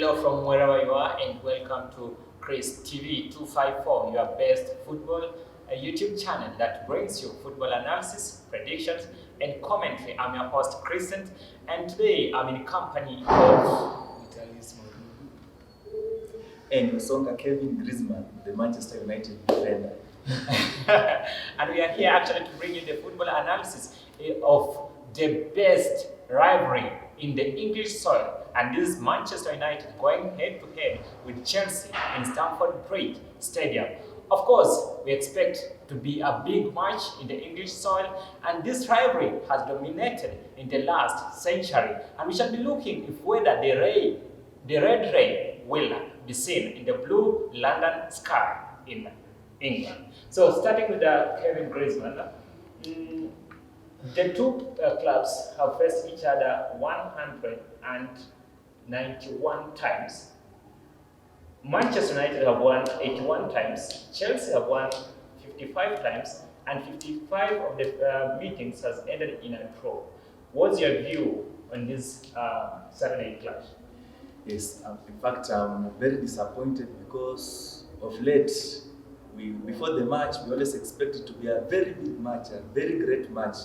Hello from wherever you are, and welcome to Chris TV 254, your best football YouTube channel that brings you football analysis, predictions, and commentary. I'm your host, Crescent, and today I'm in company of Vitalis Madugu and Songa Kevin Griezmann, the Manchester United defender. and we are here actually to bring you the football analysis of the best rivalry in the English soil. And this is Manchester United going head to head with Chelsea in Stamford Bridge Stadium. Of course, we expect to be a big match in the English soil, and this rivalry has dominated in the last century. And we shall be looking if whether the red ray will be seen in the blue London sky in England. So starting with Kevin Griezmann, the two clubs have faced each other 191 times. Manchester United have won 81 times, Chelsea have won 55 times, and 55 of the meetings has ended in a draw. What's your view on this Saturday clash? Yes, in fact, I'm very disappointed because of late, before the match, we always expect it to be a very big match, a very great match.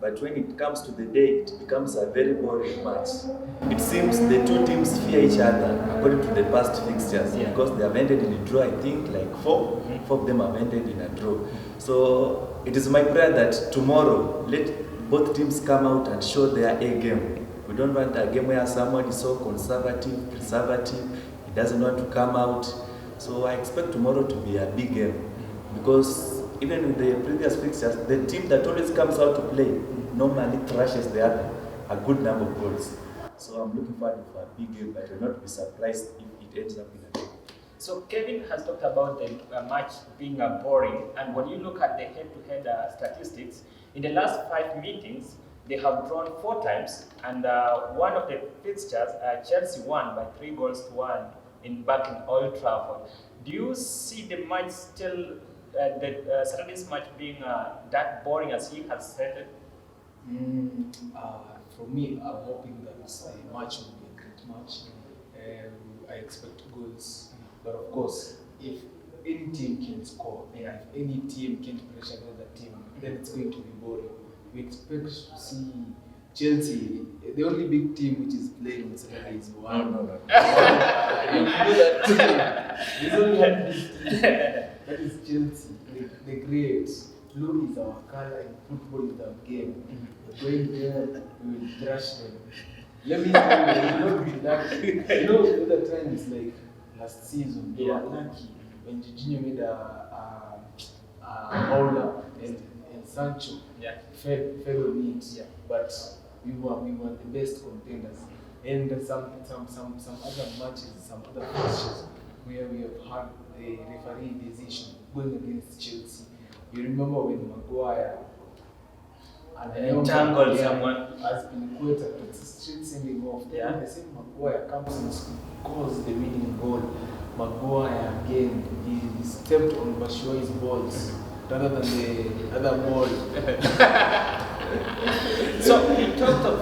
But when it comes to the day, it becomes a very boring match. It seems the two teams fear each other according to the past fixtures, because they have ended in a draw. I think like four of them have ended in a draw. So it is my prayer that tomorrow, let both teams come out and show their A game. We don't want a game where someone is so conservative, he doesn't want to come out. So I expect tomorrow to be a big game, because even in the previous fixtures, the team that always comes out to play normally thrashes the other a good number of goals. So I'm looking forward to a big game, but I will not be surprised if it ends up in a draw. So Kevin has talked about the match being boring, and when you look at the head-to-head statistics, in the last 5 meetings, they have drawn 4 times, and one of the fixtures, Chelsea won by 3-1 back in Old Trafford. Do you see the match still, Saturday's match being that boring as he has said it? For me, I'm hoping that the match will be a great match. I expect goals, but of course, if any team can score, and if any team can't pressure another team, then it's going to be boring. We expect to see Chelsea, the only big team which is playing on Saturday is one. No. There's only one big team, that is Chelsea. The great. Blue is our color and football is our game. We're going there, we will thrash them. Let me tell you, we will not be lucky. You know, the other time is like last season, we were lucky when Jorginho made a bowler and Sancho fell on it. But we were the best contenders. And some other matches, some other matches where we have had a referee decision going against Chelsea. You remember when Maguire entangled someone has been quoted, it's straight sending off. Then the same Maguire comes and scores the winning goal. Maguire again, he stepped on Batshuayi's balls rather than the other ball. So he talked of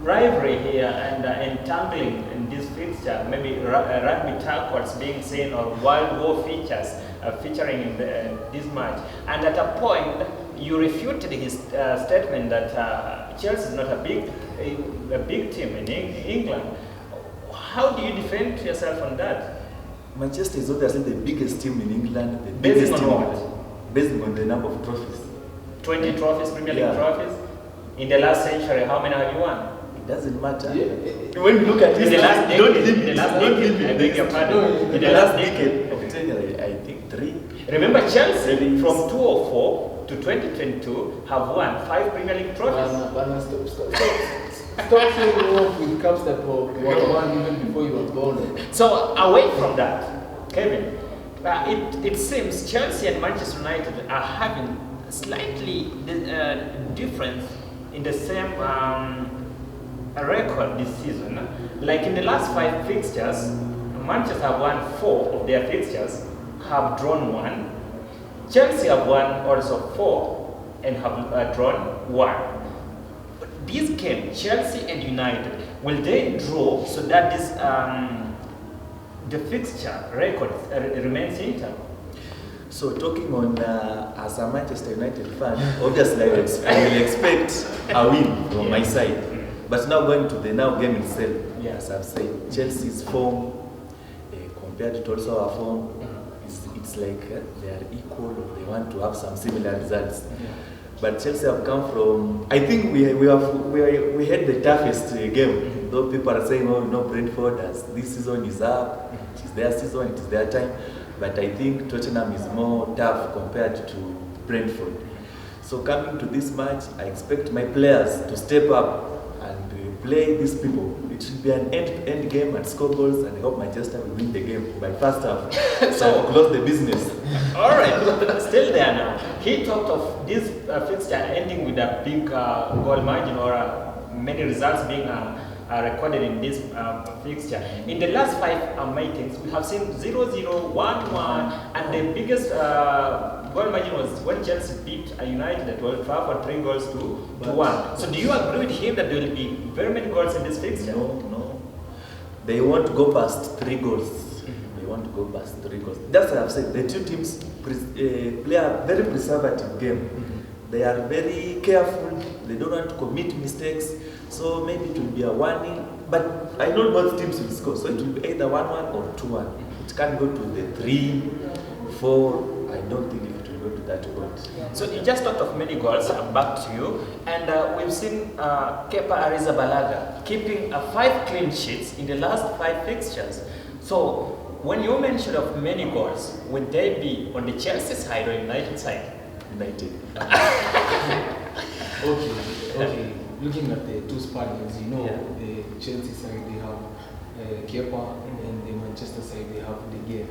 rivalry here and entangling in this fixture, maybe rugby tackles being seen or World War features featuring in this match. And at a point, you refuted his statement that Chelsea is not a big team in England. How do you defend yourself on that? Manchester is obviously the biggest team in England. Based on what? Based on the number of trophies. 20 trophies, Premier League trophies. In the last century, how many have you won? It doesn't matter. When you look at in the last decade, I beg your pardon. In the last decade of tenure, I think 3. Remember, Chelsea from 2004 to 2022 have won 5 Premier League trophies. Stop showing off with cups that were won even before you were born. So away from that, Kevin, it seems Chelsea and Manchester United are having slightly difference in the same record this season. Like in the last 5 fixtures, Manchester have won 4 of their fixtures, have drawn 1. Chelsea have won also 4 and have drawn 1. But this game, Chelsea and United, will they draw so that this the fixture record remains intact? So talking on as a Manchester United fan, obviously I will expect a win from my side. But now going to the now game itself, as I've said, Chelsea's form compared to also our form, it's like they are equal or they want to have some similar results. But Chelsea have come from, I think we had the toughest game. Though people are saying, oh no, Brentford this season is up, it is their season, it is their time. But I think Tottenham is more tough compared to Brentford. So coming to this match, I expect my players to step up and play these people. It should be an end-to-end game and score goals, and I hope Manchester will win the game by first half. So close the business. All right, still there now. He talked of this fixture ending with a big goal margin or many results being recorded in this fixture. In the last 5 meetings, we have seen 0-0, 1-1, and the biggest goal margin was when Chelsea beat United at Old Trafford 3 goals to 1. So do you agree with him that there will be very many goals in this fixture? No. They want to go past 3 goals. They want to go past 3 goals. That's what I've said. The two teams play a very preservative game. They are very careful. They don't want to commit mistakes. So maybe it will be a 1-0. But I know both teams will score. So it will be either 1-1 or 2-1. It can't go to the 3-4. I don't think it will go to that point. So you just talked of many goals. Back to you. And we've seen Kepa Arrizabalaga keeping 5 clean sheets in the last 5 fixtures. So when you mentioned of many goals, would they be on the Chelsea side or United side? United. Okay. Looking at the two Spaniards, the Chelsea side they have Kepa, and the Manchester side they have De Gea.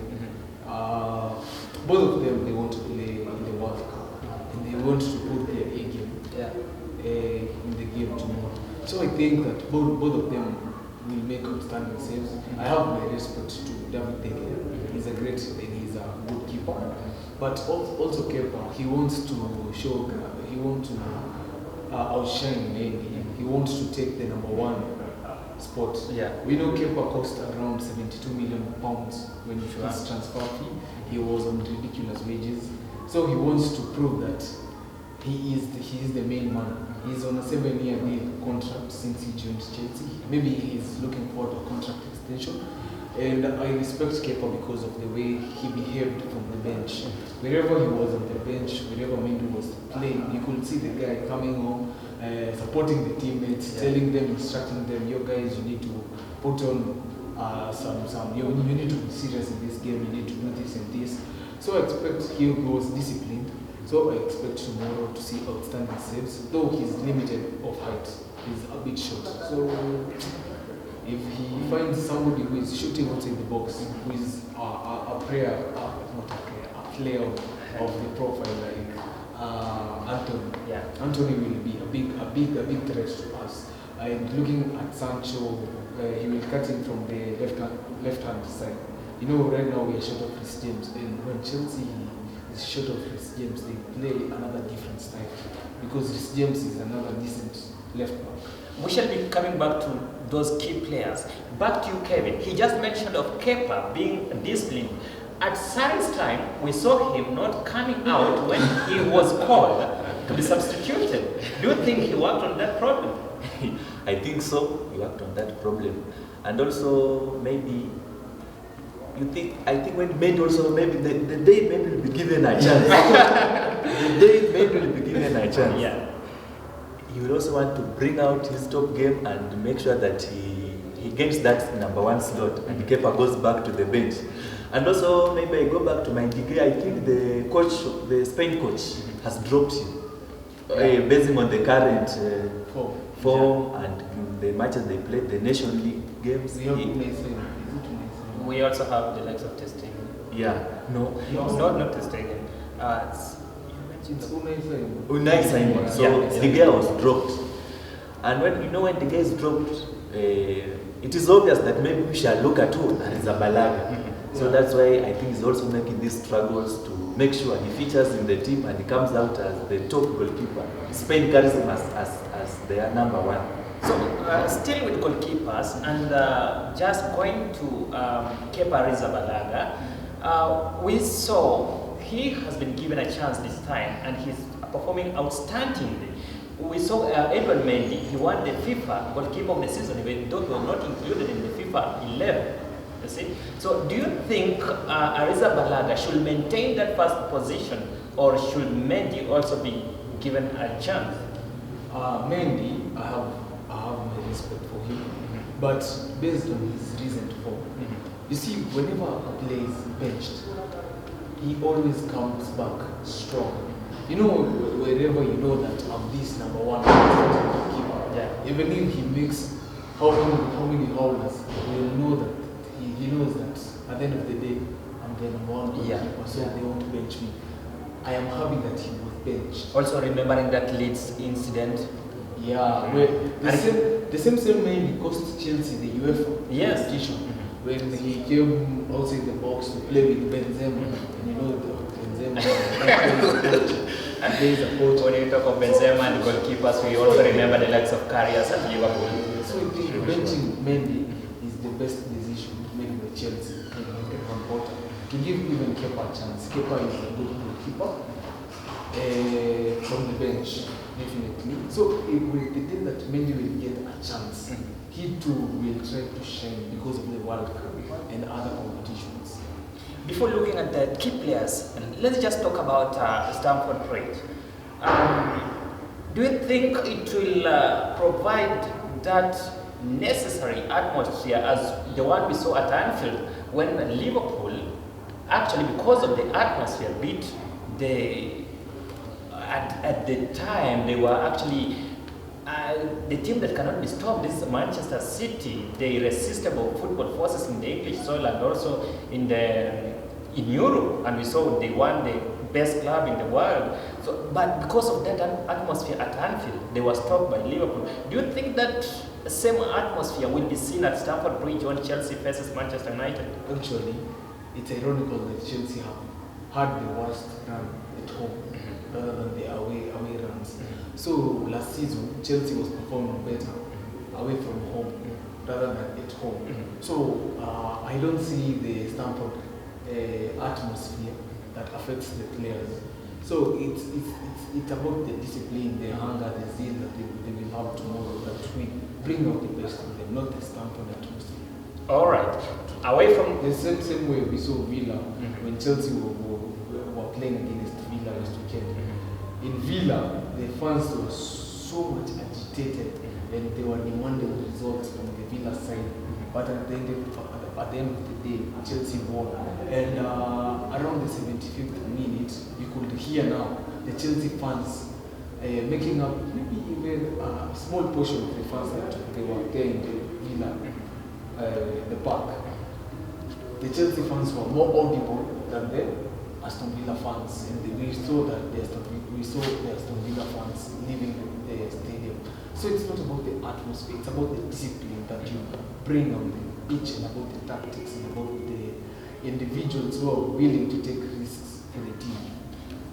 Both of them they want to play in the World Cup, and they want to put their A game in the game tomorrow. So I think that both of them will make outstanding saves. I have my respect to David De Gea. He's a great and he's a good keeper. But also Kepa, he wants to show, he wants to outshine maybe. He wants to take the #1 spot. We know Kepa cost around £72 million when he was transfer fee. He was on ridiculous wages. So he wants to prove that he is the main man. He's on a 7-year deal contract since he joined Chelsea. Maybe he's looking for the contract extension. And I respect Kepa because of the way he behaved from the bench. Wherever he was on the bench, wherever Mendy was playing, you could see the guy coming home, supporting the teammates, telling them, instructing them, you guys, you need to put on you need to be serious in this game, you need to do this and this. So I expect he was disciplined. So I expect tomorrow to see outstanding saves, though he's limited of height. He's a bit short. So if he finds somebody who is shooting outside the box, who is a player of the profile like Anthony. Anthony will be a big threat to us. And looking at Sancho, he will cut in from the left hand side. Right now we are short of Reece James, and when Chelsea is short of Reece James, they play another different style because Reece James is another decent left back. We shall be coming back to those key players. Back to you, Kevin. He just mentioned of Kepa being disciplined. At Sarri's time, we saw him not coming out when he was called to be substituted. Do you think he worked on that problem? I think so. He worked on that problem. And also, maybe, I think when Mendy also, maybe the day Mendy will be given a chance. The day Mendy will be given a chance. He will also want to bring out his top game and make sure that he gets that #1 slot and Kepa goes back to the bench. And also, maybe I go back to my degree, I think the Spain coach has dropped him. Basing on the current form and the matches they played, the Nation League games. We also have the likes of testing. No, not testing. It's Unai Simon. So De Gea was dropped. And when De Gea is dropped, it is obvious that maybe we shall look at Arrizabalaga. So that's why I think he's also making these struggles to make sure he features in the team and he comes out as the top goalkeeper. Spain carries him as their number one. So, still with goalkeepers, and just going to Kepa Arrizabalaga, we saw he has been given a chance this time, and he's performing outstandingly. We saw Edouard Mendy, he won the FIFA goalkeeper of the season, even though he was not included in the FIFA 11. You see? So, do you think Arrizabalaga should maintain that first position, or should Mendy also be given a chance? Mendy, I have my respect for him, but based on his recent form, you see, whenever a player is benched, he always comes back strong. You know, wherever you know that I'm this number one keeper, even if he makes how many howlers, you'll know that he knows that at the end of the day, I'm the number one keeper, so they won't bench me. I am happy that he was benched. Also remembering that Leeds incident. Yeah, where the same Mendy cost Chelsea the UEFA competition when he came outside the box to play with Benzema. And you know Benzema and there is a coach. When you talk of Benzema and goalkeepers, we also remember the likes of Karius at Liverpool. So I think benching Mendy is the best decision made by Chelsea and Potter to give even Kepa a chance. Kepa is a good goalkeeper from the bench. Definitely. So it will the day that Mendy will get a chance, he too will try to shine because of the World Cup and other competitions. Before looking at the key players, let's just talk about Stamford Bridge. Do you think it will provide that necessary atmosphere as the one we saw at Anfield when Liverpool, actually because of the atmosphere, beat the at the time they were actually the team that cannot be stopped. This is Manchester City, the irresistible football forces in the English soil and also in Europe, and we saw they won the best club in the world. So, but because of that atmosphere at Anfield, they were stopped by Liverpool. Do you think that same atmosphere will be seen at Stamford Bridge when Chelsea faces Manchester United? Actually, it's ironical that Chelsea have had the worst run at home rather than the away runs. So last season, Chelsea was performing better away from home rather than at home. So I don't see the Stamford atmosphere that affects the players. So it's about the discipline, the hunger, the zeal that they will have tomorrow that will bring out the best in them, not the Stamford atmosphere. All right. Away from the same way we saw Villa when Chelsea were playing against Villa last weekend. In Villa, the fans were so much agitated and they were demanding results from the Villa side. But at the end of the day, Chelsea won. And around the 75th minute, you could hear now the Chelsea fans making up maybe even a small portion of the fans that they were there in the Villa, the park. The Chelsea fans were more audible than the Aston Villa fans, and we saw that the Aston Villa fans leaving the stadium. So it's not about the atmosphere, it's about the discipline that you bring on the pitch and about the tactics and about the individuals who are willing to take risks for the team.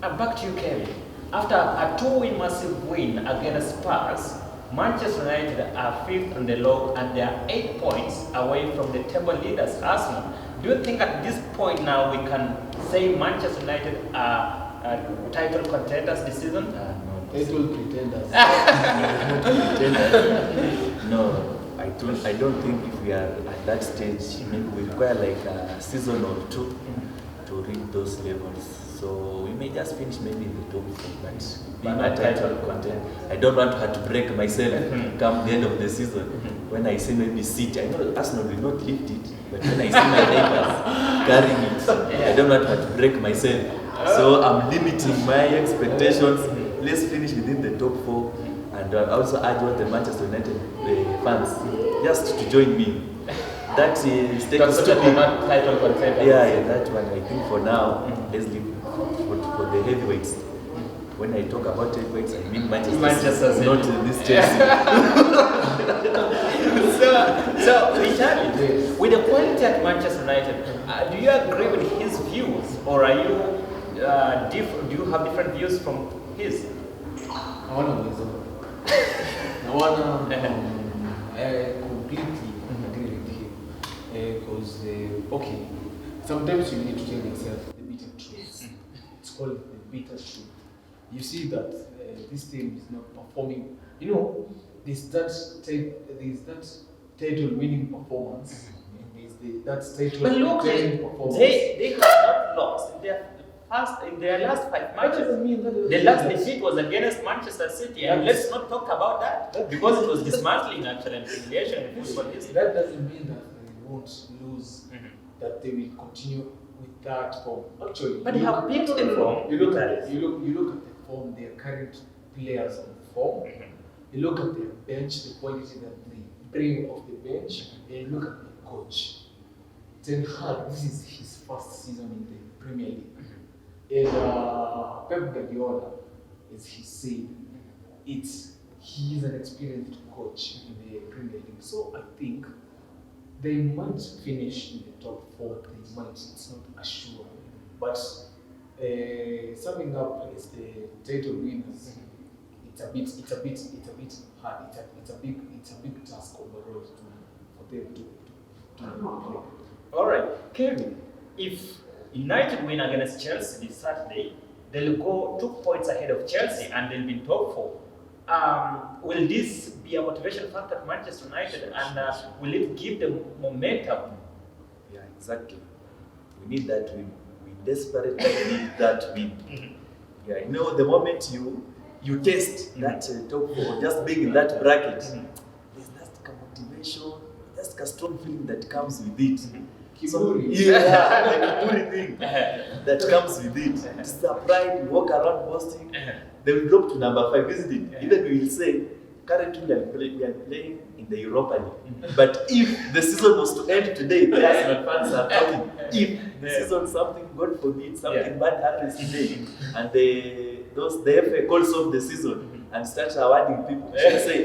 And back to you, Kelly. After a 2-win massive win against Spurs, Manchester United are 5th on the log and they are 8 points away from the table leaders, Arsenal. Do you think at this point now we can say Manchester United are title contenders this season? Title pretenders. No, I don't think if we are at that stage, maybe we require like a season or two to reach those levels. So we may just finish maybe in the top 4, but being a title contender, I don't want to have to break myself come the end of the season. When I say maybe City, I know Arsenal will not lift it, but when I see my neighbors carrying it, I don't want to have to break myself. So I'm limiting my expectations. Let's finish within the top 4, and also urge all the Manchester United fans just to join me. That is not title contender. Yeah, that one I think for now, let's leave for the heavyweights. When I talk about heavyweights, I mean Manchester, not this Chelsea. So, Richard, Yes. with the quality at Manchester United, do you agree with his views, or are you do you have different views from his? Naona uwezo. Naona I completely agree with him. Because, okay, sometimes you need to tell yourself the bitter truth. It's called the bitter truth. You see that this team is not performing. You know, there's that title winning performance. And there's that title But look, retaining performance. they have not lost in their last 5 That matches. doesn't mean that The last defeat was against Manchester City, and That's- let's not talk about that because it was dismantling actually and humiliation in football history. That doesn't mean that they won't lose, Mhm. that they will continue with that form. Actually, But they have picked the form. You look at the form, their current players on form. You look at their bench, the quality that they bring off the bench, and you look at the coach. Ten Hag, this is his first season in the Premier League. And Pep Guardiola, as he said, he is an experienced coach in the Premier League. So I think they might finish in the top 4. They might. It's not assured. But summing up as the title winners, it's a bit hard. It's a big task overall for them to play. All right, Kevin, if United win against Chelsea this Saturday, they'll go 2 points ahead of Chelsea and they'll be in top 4. Will this be a motivation factor for Manchester United, and will it give them momentum? Yeah, exactly. We need that win. We desperately need that win. Yeah, you know, the moment you taste that top 4, just being in that bracket, there's that motivation, that's a strong feeling that comes with it. So, Kiburi. yeah, the kiburi thing that comes with it. It's the pride, you walk around boasting. They will drop to number 5, isn't it? Even we will say, currently we are playing in the Europa League. But if the season was to end today, the Arsenal fans are talking. If the season, something, God forbid, something bad happens today, and the FA calls off the season and starts awarding people, they say,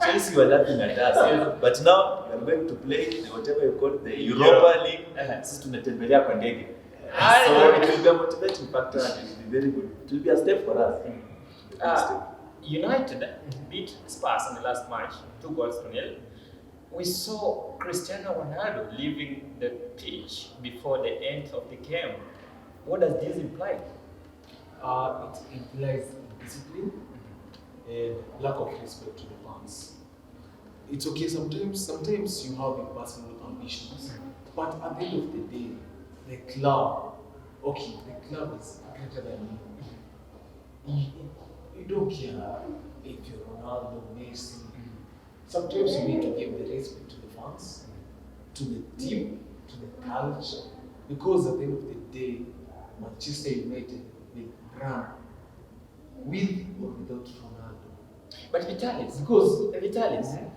Chelsea were laughing at us. But now we are going to play whatever you call the Europa League. Sisi tunatembelea kwa ndege. So it will be a motivating factor and it will be very good. It will be a step for us. United beat Spurs in the last match, 2-0. We saw Cristiano Ronaldo leaving the pitch before the end of the game. What does this imply? It implies discipline and lack of respect to the fans. It's okay, sometimes you have your personal ambitions, but at the end of the day, the club is greater than you. You don't care if you're Ronaldo, Messi. Sometimes you need to give the respect to the fans, to the team, to the culture, because at the end of the day, Manchester United will run with or without Ronaldo. But Vitalis, Because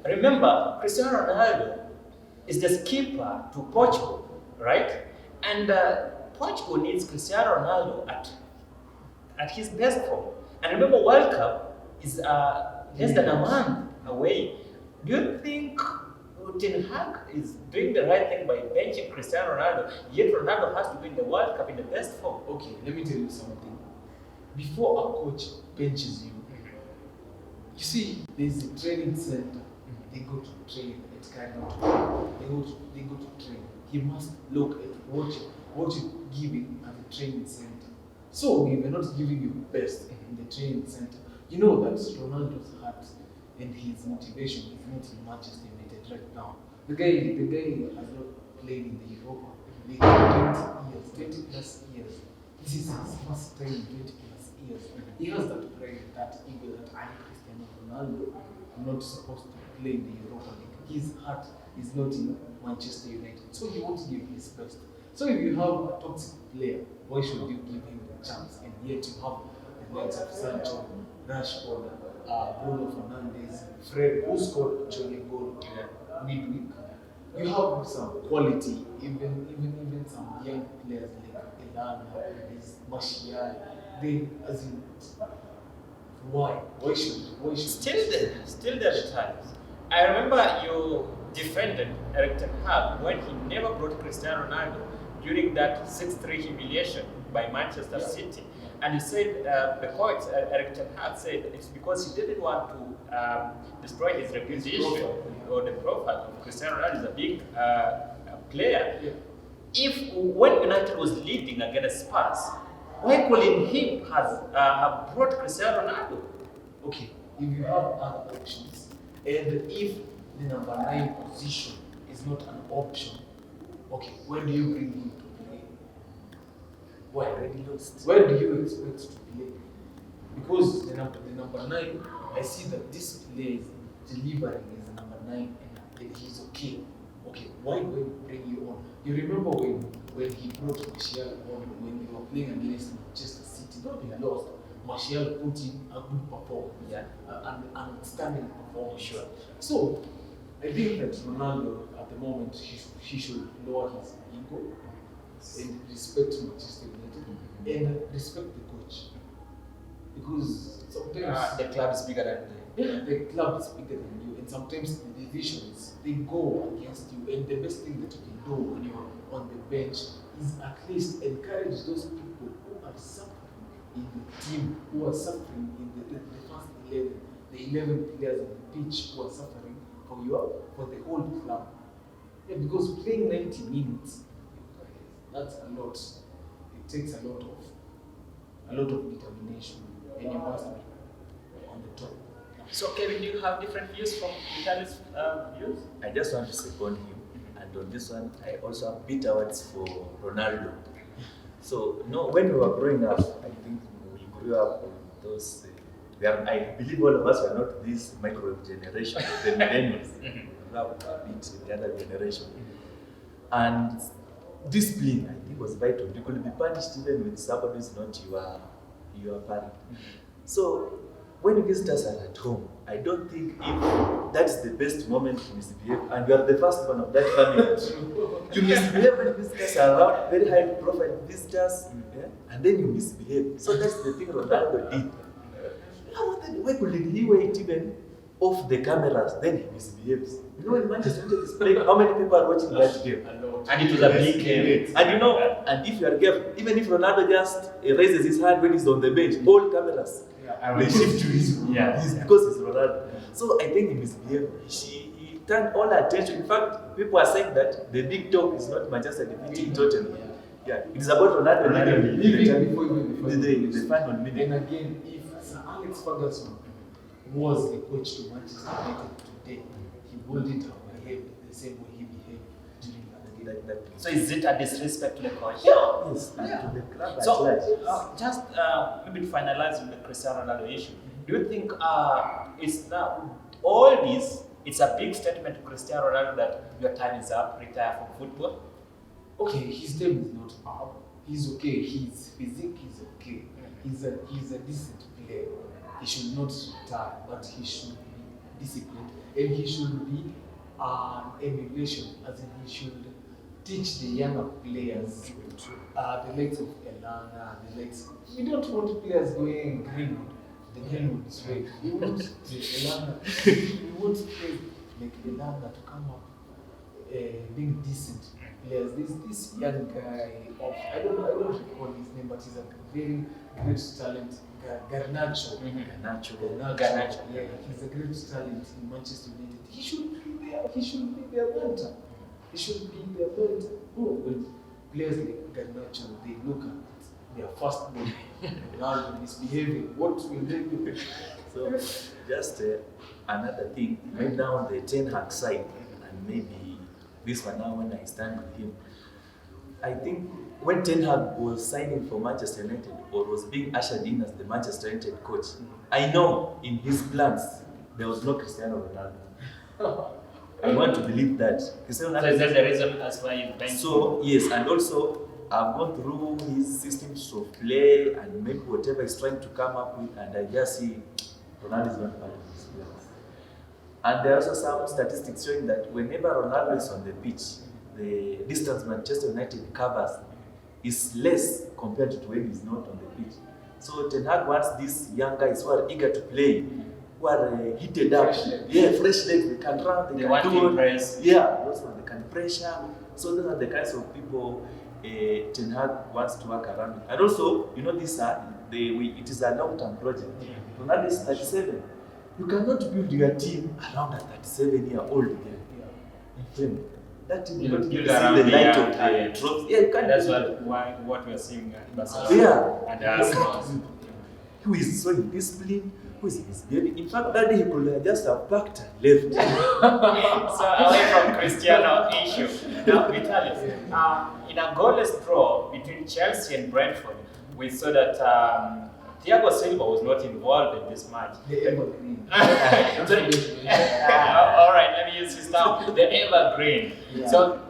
remember, Cristiano Ronaldo is the skipper to Portugal, right? And Portugal needs Cristiano Ronaldo at his best form. And remember, World Cup is less than a month away. Do you think Ten Hag is doing the right thing by benching Cristiano Ronaldo, yet Ronaldo has to win the World Cup in the best form? okay, let me tell you something. Before a coach benches you, you see, there's a training center. They go to train at Cardiff. They go to train. He must look at what you're giving at the training center. So if you're not giving your best in the training center, you know that Ronaldo's heart and his motivation is not in Manchester United right now. The guy has not played in the Europa League for 20 plus years. This is his first time in 20 plus years. He has that pride, that ego, that I, Cristiano Ronaldo, am not supposed to play in the Europa League. His heart is not in Manchester United, so he won't give his best. So if you have a toxic player, why should you give him the chance? And yet you have the likes of Sancho, Rashford, Bruno Fernandes, Fred, who scored actually a goal midweek. You have some quality, even some young players like Elanga, Martial. They, as in, why? Why should? Still there, Vitalis. I remember defended Erik ten Hag when he never brought Cristiano Ronaldo during that 6-3 humiliation by Manchester City. And he said, the coach, Erik ten Hag, said it's because he didn't want to destroy his reputation or the profile of Cristiano Ronaldo as a big player. Yeah. If when United was leading against Spurs, why couldn't he have brought Cristiano Ronaldo? Okay, if you have other options, and if the number 9 position is not an option, okay, where do you bring him to play? Why? Already lost. Where do you expect to play? Because the number 9, I see that this player is delivering as a number 9 and he's okay. Okay, why do we bring you on? You remember when he brought Martial on when they were playing against Manchester City? Though they lost, Martial put in a good performance, an outstanding performance. Sure. So I think that Ronaldo at the moment he should lower his ego and respect Manchester United and respect the coach, because sometimes The club is bigger than the club is bigger than you, and sometimes the divisions they go against you. And the best thing that you can do when you're on the bench is at least encourage those people who are suffering in the team, who are suffering in the first 11, the 11 players on the pitch who are suffering for the whole club. Yeah, because playing 90 minutes, that's a lot. It takes a lot of determination, and you must be on the top. So, Kevin, do you have different views from Vitaly's views? I just want to second him, and on this one, I also have bitter words for Ronaldo. So, no, when we were growing up, I think we grew up with those. I believe all of us were not this microwave generation, the millennials. We grew up a bit in the other generation. And discipline, I think, was vital. You could be punished even with somebody who's not your parent. So, when visitors are at home, I don't think if that's the best moment to misbehave, and you are the first one of that family, you misbehave when visitors are around, very high profile visitors, and then you misbehave. So that's the thing Ronaldo did. Why couldn't he wait even off the cameras, then he misbehaves? You know, when Manchester United is playing, how many people are watching that game? And it was a big game. And you know, and if you are careful, even if Ronaldo just raises his hand when he's on the bench, all cameras, they shift to his, because he's Ronaldo. So I think he misbehaved. He turned all attention. In fact, people are saying that the big talk is not Manchester defeating Tottenham. Yeah, it is about Ronaldo Leaving before the final minute. And again, if Sir Alex Ferguson was the coach to Manchester United today, he wouldn't have behaved the same way he behaved during that game. So, is it a disrespect to the coach? Yes, and to the club at So, large. just maybe to finalize with the Cristiano Ronaldo issue, do you think it's now all this? It's a big statement to Cristiano Ronaldo that your time is up, retire from football. Okay, his name is not up. He's okay. His physique is okay. He's a decent player. He should not retire, but he should be disciplined, and he should be an emulation, as in he should teach the younger players, the likes of Elanga, the likes. We don't want players going Greenwood, the Greenwood way. We want the Elanga. We want players like Elanga to come up being decent players. This young guy of I don't recall his name, but he's a very great talent. Garnacho. Garnacho. Yeah, he's a great talent in Manchester United. He should be their mentor. He should be their mentor. When players like Garnacho, they look at their first goal, Ronaldo misbehaving, what will they do? So, just another thing, maybe now on the Ten Hag side, and maybe this one now when I stand with him, I think when Ten Hag was signing for Manchester United or was being ushered in as the Manchester United coach, I know in his plans there was no Cristiano Ronaldo. I want to believe that. Cristiano So, is that the reason as why you benched? So, yes, and also I've gone through his systems of play and maybe whatever he's trying to come up with, and I just see Ronaldo is not part of his plans. And there are also some statistics showing that whenever Ronaldo is on the pitch, the distance Manchester United covers is less compared to when he's not on the pitch. So Ten Hag wants these young guys who are eager to play, who are heated up. Fresh legs. Yeah, fresh legs. They can run. They They can want do to it. impress. Yeah, those ones they can pressure. So those are the kinds of people Ten Hag wants to work around. And also, you know, it is a long-term project. Ronaldo is 37. You cannot build your team around a 37-year-old guy. My friend, that team You will not build see around the the light young of the talent. trophy. Yeah, you can't. That's build it. what we're seeing at Barcelona Yeah. and Arsenal. Who is so indisciplined, who is misbehaving. In fact, that day he could have just have packed and left. So away from Cristiano issue, now Vitalis, in a goalless draw between Chelsea and Brentford, we saw that Thiago Silva was not involved in this match. The evergreen. All right, let me use this now. The evergreen. Yeah. So,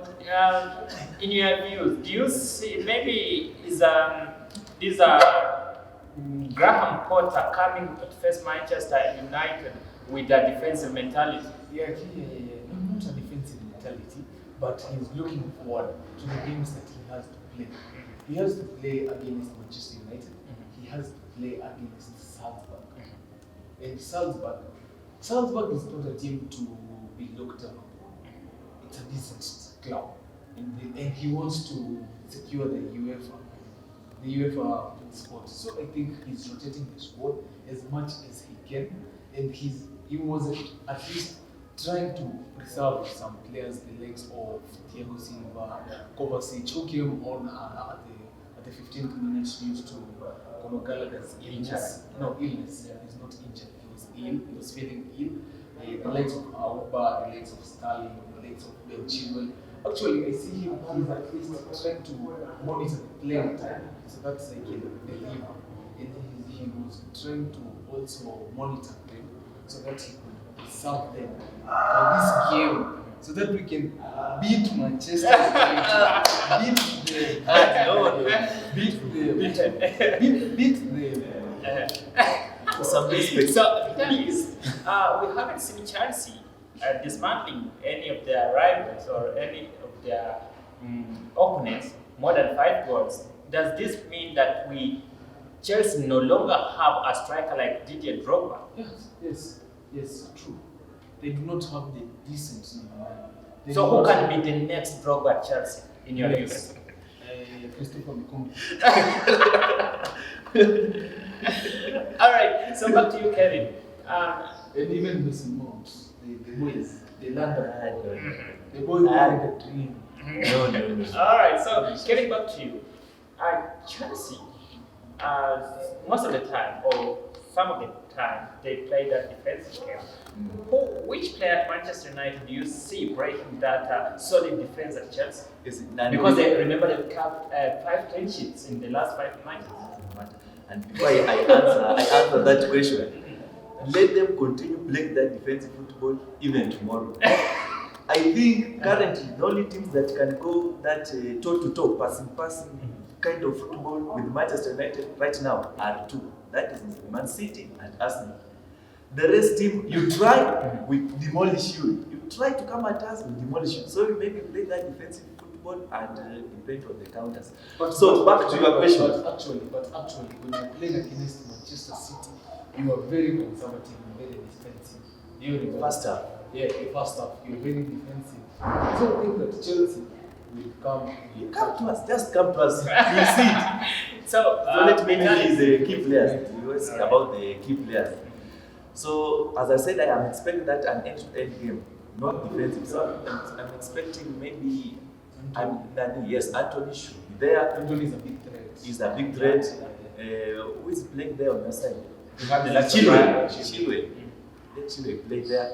in your views, do you see maybe is Graham Potter coming to face Manchester United with a defensive mentality? Yeah. Not a defensive mentality, but he's looking forward to the games that he has to play. He has to play against Manchester United. He has to play against Salzburg. And Salzburg is not a team to be looked down upon. It's a decent club, and he wants to secure the UEFA spot. So I think he's rotating the squad as much as he can, and he was at least trying to preserve some players, the likes of Thiago Silva, Kovacic, who came on at the 15th minute due to Conor Gallagher's illness. No, illness. He's not injured. He was ill. He was feeling ill. The likes of Auba, the likes of Sterling, the likes of Ben Chilwell. Actually, I see him. He's at least trying to monitor the playing time, so that they can deliver. And he was trying to also monitor them, so that he could preserve them for this game, so that we can beat Manchester United, beat them. Some respect. So, Dennis, we haven't seen Chelsea dismantling any of their rivals or any of their opponents more than 5 goals. Does this mean that Chelsea no longer have a striker like Didier Drogba? Yes, true. They do not have the decent number 9. So who can be the next Drogba at Chelsea in your views? Christopher Nkunku. All right, so back to you, Kevin. And even Mason Mount, the boys, they learned about the boy who Ah. had a dream. No. All right, so getting back to you, Chelsea, most of the time, or some of the time, they play that defensive game. Which player at Manchester United do you see breaking that solid defense at Chelsea? Is it Nani? Because they remember they've kept 5 clean sheets in the last 5 matches. And before I answer that question, let them continue playing that defensive football even tomorrow. I think currently the only teams that can go that toe-to-toe, passing kind of football with Manchester United right now are 2. That is Man City and Arsenal. The rest team, you try, we demolish you. You try to come at us, we demolish you. So we maybe play that defensive football and depend on the counters. So back to your question. But actually, when you're playing against Manchester City, you are very conservative and very defensive. You're First half. Yeah, first half, you're very defensive. I don't think that Chelsea will come. Come to us, just come to us. You'll see it. So, So let me tell you Vitalis, the key players. You always say about the key players. So as I said, I am expecting that an end-to-end game, not defensive. So I'm expecting maybe Anthony should be there. Anthony is a big threat. He's a big threat. Who is playing there on your side? you have the Chilwell. Let Chilwell play there.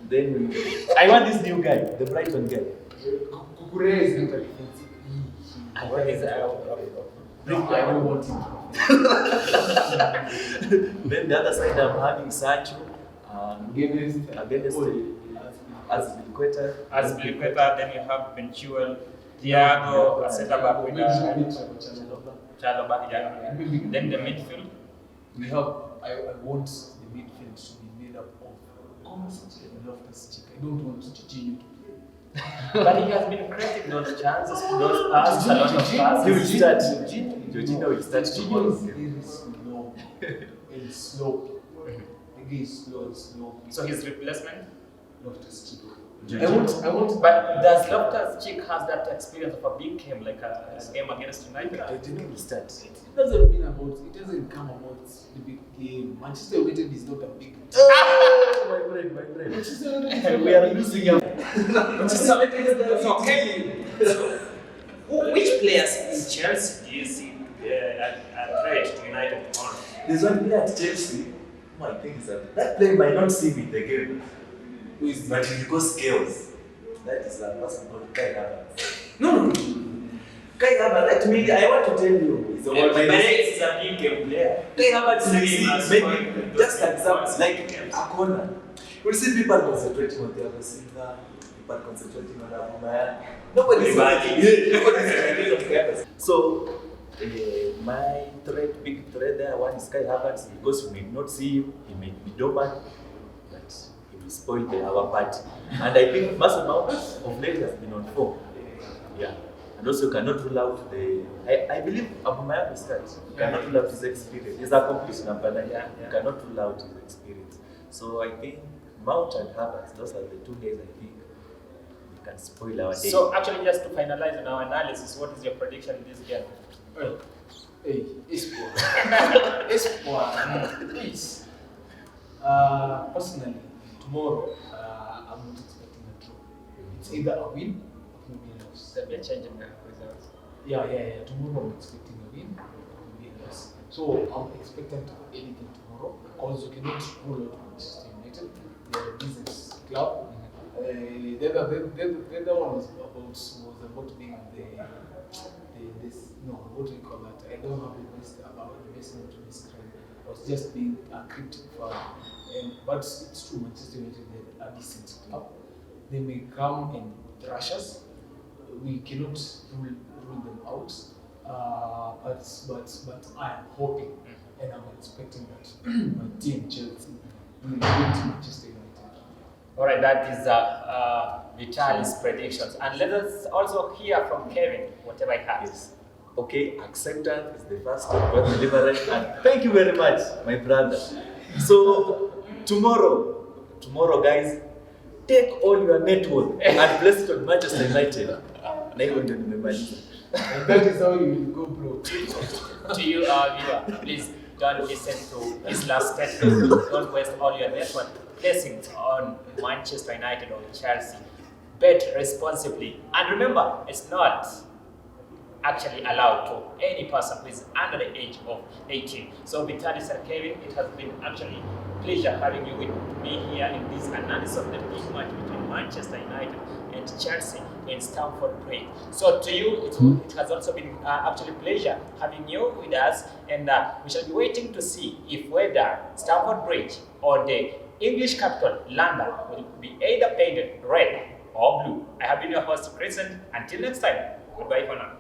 Then I want this new guy, the Brighton guy. Kukure is not a defensive. What is No, I don't want him. Then the other side, I'm having Sancho Against Azpilicueta. then you have Ben Chilwell, Thiago, a centre back with Chalobah, yeah. Then the midfield. We have. I want the midfield to be made up of Kovacic and Loftus-Cheek. I don't want Jorginho to play. But he has been creating those chances, those passes, a lot of passes. He will start. Jorginho will start Jorginho tomorrow. is very slow and sloppy. Again, slow. So his replacement. Loftus-Cheek. Jorginho. I want. But does Loftus-Cheek has that experience of a big game like a game against United? I didn't will start. It doesn't mean about. It doesn't come about the big game. Manchester United is not a big. Oh, my friend. Manchester United is We are losing him. Okay. Which players in Chelsea do you see a threat to United tomorrow? There's one player at Chelsea. My thing is that player might not see me in the game. Who is But it goes chaos. That is a person called Kai Havertz. No. Kai Havertz, let me, I want to tell you. He's Is a big game player. Kai Havertz is maybe just examples like a corner. We see people concentrating on the other Silva, people concentrating on Aubameyang. Nobody's concentrating on Kai Havertz. So, my big threat there, one is Kai Havertz because you may not see him, he may be dormant, but he will spoil our party. And I think Mason Mount of late has been on form. Yeah. And also you cannot rule out I believe Aubameyang will start. You cannot rule out his experience. He's a complete number 9. You cannot rule out his experience. So I think Mount and Havertz, those are the 2 days I think we can spoil our day. So actually, just to finalize on our analysis, what is your prediction in this game? Hey, Espoir. Please. Personally, tomorrow, I'm not expecting a draw. It's either a win or maybe a loss. There'll be a change in the results. Yeah. Tomorrow I'm expecting a win or maybe a loss. So I'm expectant of anything tomorrow because you cannot rule out Manchester United. They're a business club. The other one was about being what do you call that? I don't have the best name to describe it. I was just being a cryptic fan. But it's true, Manchester United are a decent club. They may come and thrash us. We cannot rule them out. But I am hoping and I'm expecting that my team Chelsea will beat Manchester United. Alright, that is Vitaly's predictions. And let us also hear from Kevin, whatever he has. Yes. Okay, acceptance is the first step to deliverance, and thank you very much, my brother. So tomorrow, guys, take all your net worth and place it on Manchester United. Na hivyo ndio nimemaliza. And that is how you will go broke. To you, our viewer, please don't listen to his last statement. Don't waste all your net worth placing on Manchester United or Chelsea. Bet responsibly, and remember, it's not actually allowed to any person who is under the age of 18. So Vitaly Sir Kevin, it has been actually a pleasure having you with me here in this analysis of the big match between Manchester United and Chelsea in Stamford Bridge. So to you, it has also been actually a pleasure having you with us, and we shall be waiting to see if whether Stamford Bridge or the English capital, London, will be either painted red or blue. I have been your host, Crescent. Until next time, goodbye for now.